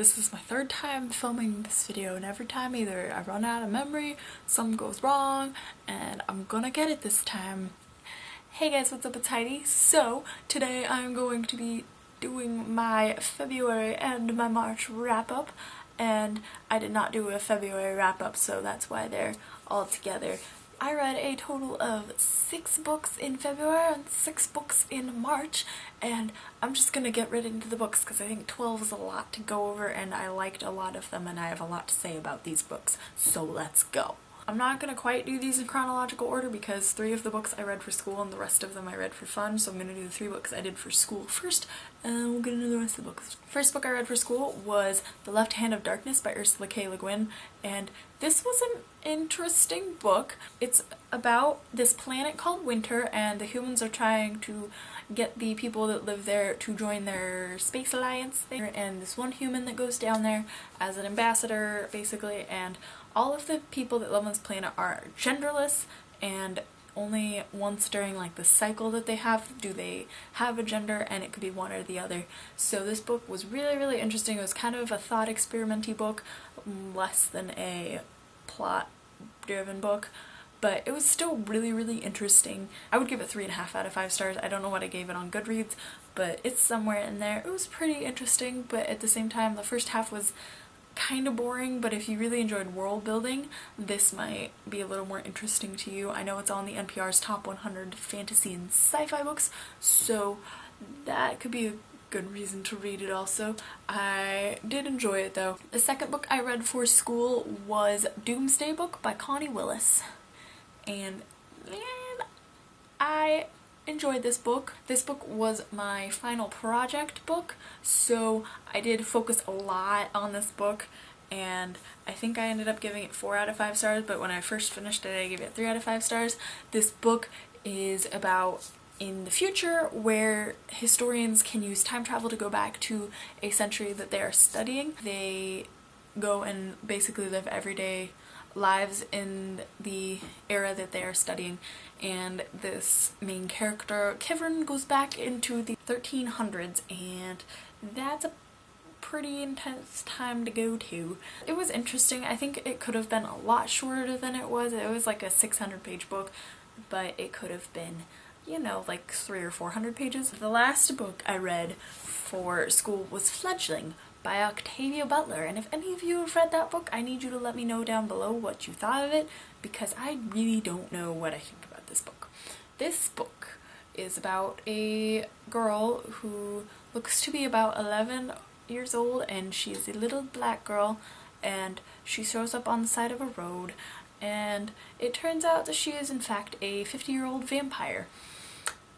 This is my third time filming this video, and every time either I run out of memory, something goes wrong, and I'm gonna get it this time. Hey guys, what's up? It's Heidi. So today I'm going to be doing my February and my March wrap-up, and I did not do a February wrap-up, so that's why they're all together. I read a total of 6 books in February and 6 books in March, and I'm just gonna get right into the books because I think 12 is a lot to go over and I liked a lot of them and I have a lot to say about these books, so let's go. I'm not gonna quite do these in chronological order because 3 of the books I read for school and the rest of them I read for fun, so I'm gonna do the 3 books I did for school first, and we'll get into the rest of the books. First book I read for school was The Left Hand of Darkness by Ursula K. Le Guin, and this was an interesting book. It's about this planet called Winter, and the humans are trying to get the people that live there to join their space alliance there, and this one human that goes down there as an ambassador basically, and all of the people that live on this planet are genderless, and only once during like the cycle that they have do they have a gender, and it could be one or the other. So this book was really interesting. It was kind of a thought experiment-y book, less than a plot driven book, but it was still really interesting. I would give it 3.5 out of 5 stars. I don't know what I gave it on Goodreads, but it's somewhere in there. It was pretty interesting, but at the same time the first half was kind of boring, but if you really enjoyed world building, this might be a little more interesting to you. I know it's on the NPR's top 100 fantasy and sci-fi books, so that could be a good reason to read it also. I did enjoy it though. The second book I read for school was Doomsday Book by Connie Willis, and man, I enjoyed this book. This book was my final project book, so I did focus a lot on this book, and I think I ended up giving it 4 out of 5 stars, but when I first finished it I gave it 3 out of 5 stars. This book is about in the future where historians can use time travel to go back to a century that they are studying. They go and basically live everyday lives in the era that they are studying, and this main character, Kivern, goes back into the 1300s, and that's a pretty intense time to go to. It was interesting. I think it could have been a lot shorter than it was. It was like a 600-page book, but it could have been, you know, like 300 or 400 pages. The last book I read for school was Fledgling by Octavia Butler, and if any of you have read that book, I need you to let me know down below what you thought of it, because I really don't know what I think about this book. This book is about a girl who looks to be about 11 years old, and she's a little black girl, and she shows up on the side of a road, and it turns out that she is in fact a 50-year-old vampire.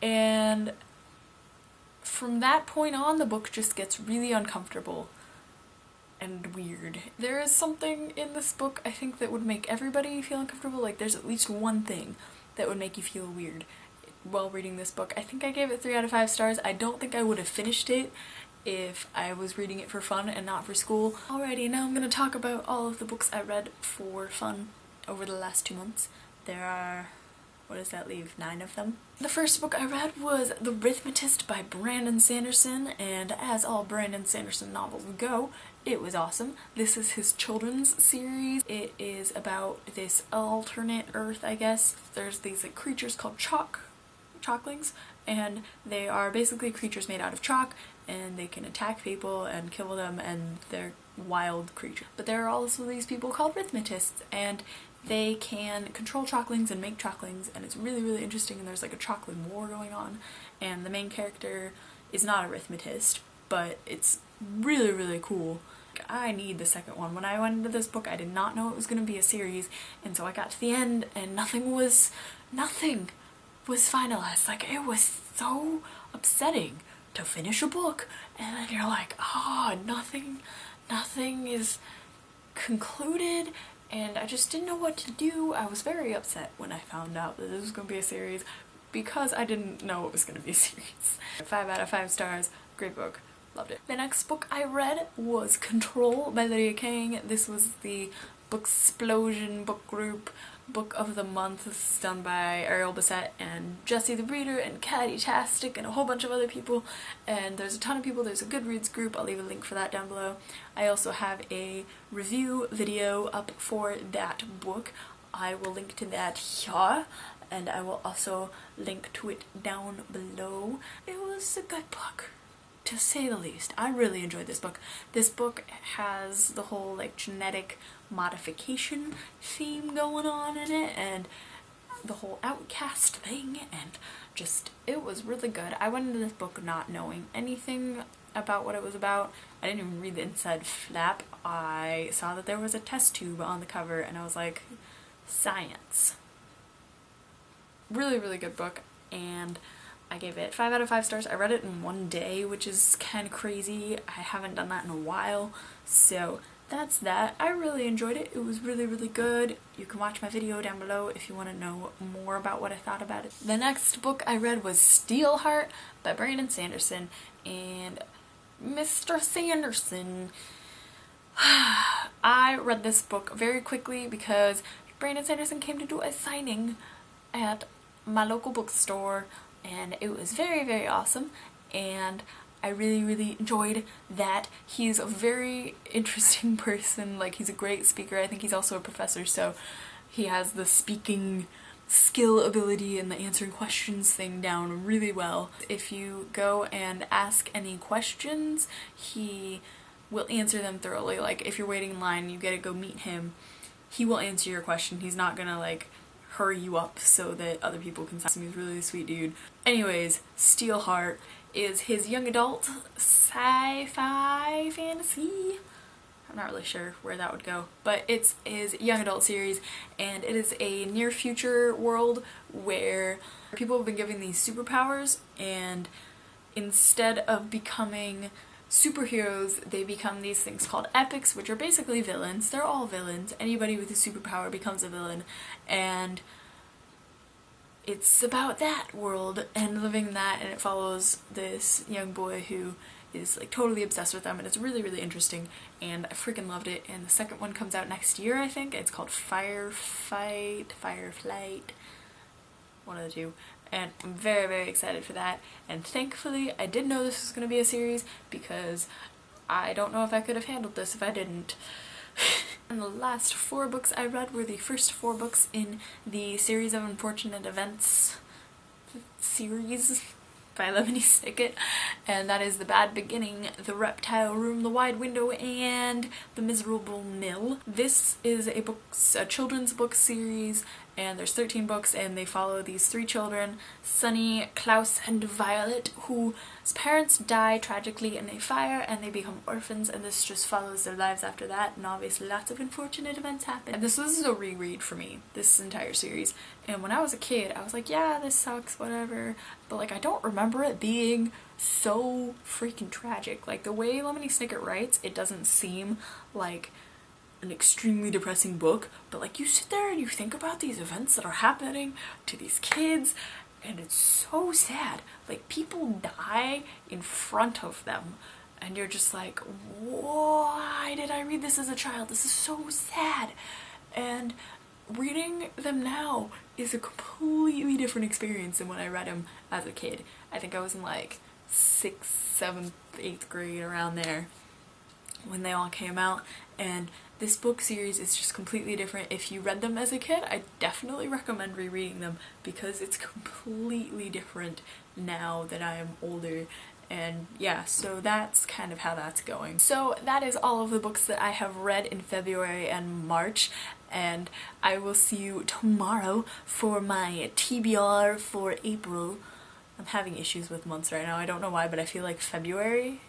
And from that point on, the book just gets really uncomfortable and weird. There is something in this book, I think, that would make everybody feel uncomfortable. Like, there's at least one thing that would make you feel weird while reading this book. I think I gave it 3 out of 5 stars. I don't think I would have finished it if I was reading it for fun and not for school. Alrighty, now I'm gonna talk about all of the books I read for fun over the last 2 months. There are, what does that leave, 9 of them? The first book I read was The Arithmetist by Brandon Sanderson, and as all Brandon Sanderson novels go, it was awesome. This is his children's series. It is about this alternate Earth, I guess. There's these like creatures called chalklings, and they are basically creatures made out of chalk, and they can attack people and kill them, and they're wild creatures. But there are also these people called arithmetists, and they can control chalklings and make chalklings, and it's really interesting, and there's like a chalkling war going on, and the main character is not a arithmetist, but it's really cool. I need the second one. When I went into this book, I did not know it was going to be a series, and so I got to the end and nothing was finalized. Like, it was so upsetting to finish a book and then you're like, oh, nothing is concluded, and I just didn't know what to do. I was very upset when I found out that this was going to be a series because I didn't know it was going to be a series. 5 out of 5 stars, great book. Loved it. The next book I read was Control by Lydia Kang. This was the Booksplosion book group book of the month is done by Ariel Bissett and Jesse the Breeder and Caddy-tastic and a whole bunch of other people, and there's a ton of people. There's a Goodreads group. I'll leave a link for that down below. I also have a review video up for that book. I will link to that here, and I will also link to it down below. It was a good book, to say the least. I really enjoyed this book. This book has the whole like genetic modification theme going on in it, and the whole outcast thing, and just, it was really good. I went into this book not knowing anything about what it was about. I didn't even read the inside flap. I saw that there was a test tube on the cover and I was like, science. Really, really good book, and I gave it 5 out of 5 stars. I read it in one day, which is kind of crazy. I haven't done that in a while, so that's that. I really enjoyed it. It was really, really good. You can watch my video down below if you want to know more about what I thought about it. The next book I read was Steelheart by Brandon Sanderson, and Mr. Sanderson. I read this book very quickly because Brandon Sanderson came to do a signing at my local bookstore, and it was very, very awesome, and I really, really enjoyed that. He's a very interesting person. Like, he's a great speaker. I think he's also a professor, so he has the speaking skill ability and the answering questions thing down really well. If you go and ask any questions, he will answer them thoroughly. Like, if you're waiting in line, you gotta go meet him, he will answer your question. He's not gonna like hurry you up so that other people can see him. He's really a sweet dude. Anyways, Steelheart is his young adult sci-fi fantasy. I'm not really sure where that would go, but it's his young adult series, and it is a near future world where people have been given these superpowers, and instead of becoming superheroes, they become these things called epics, which are basically villains. They're all villains. Anybody with a superpower becomes a villain, and it's about that world and living that, and it follows this young boy who is like totally obsessed with them, and it's really, really interesting, and I freaking loved it. And the second one comes out next year, I think. It's called Fireflight, one of the two, and I'm very, very excited for that. And thankfully I did know this was going to be a series, because I don't know if I could have handled this if I didn't. And the last 4 books I read were the first 4 books in the series of Unfortunate Events series by Lemony Snicket, and that is The Bad Beginning, The Reptile Room, The Wide Window, and The Miserable Mill. This is a children's book series, and there's 13 books, and they follow these 3 children, Sunny, Klaus, and Violet, whose parents die tragically in a fire, and they become orphans, and this just follows their lives after that, and obviously lots of unfortunate events happen. And this was a reread for me, this entire series, and when I was a kid, I was like, yeah, this sucks, whatever, but like, I don't remember it being so freaking tragic. Like, the way Lemony Snicket writes, it doesn't seem like an extremely depressing book, but like, you sit there and you think about these events that are happening to these kids, and it's so sad. Like, people die in front of them, and you're just like, why did I read this as a child? This is so sad. And reading them now is a completely different experience than when I read them as a kid. I think I was in like 6th, 7th, 8th grade, around there, when they all came out, and this book series is just completely different. If you read them as a kid, I definitely recommend rereading them, because it's completely different now that I am older. And yeah, so that's kind of how that's going. So that is all of the books that I have read in February and March, and I will see you tomorrow for my TBR for April. I'm having issues with months right now. I don't know why, but I feel like February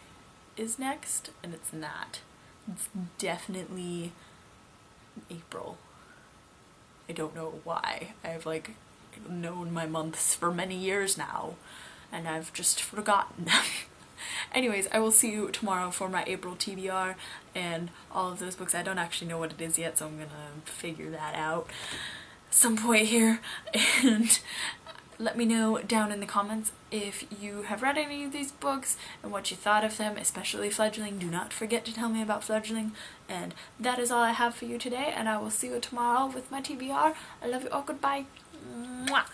is next, and it's not. It's definitely April. I don't know why. I've like known my months for many years now, and I've just forgotten them. Anyways, I will see you tomorrow for my April TBR and all of those books. I don't actually know what it is yet, so I'm gonna figure that out at some point here. And let me know down in the comments if you have read any of these books and what you thought of them, especially Fledgling. Do not forget to tell me about Fledgling. And that is all I have for you today, and I will see you tomorrow with my TBR. I love you all. Goodbye. Mwah.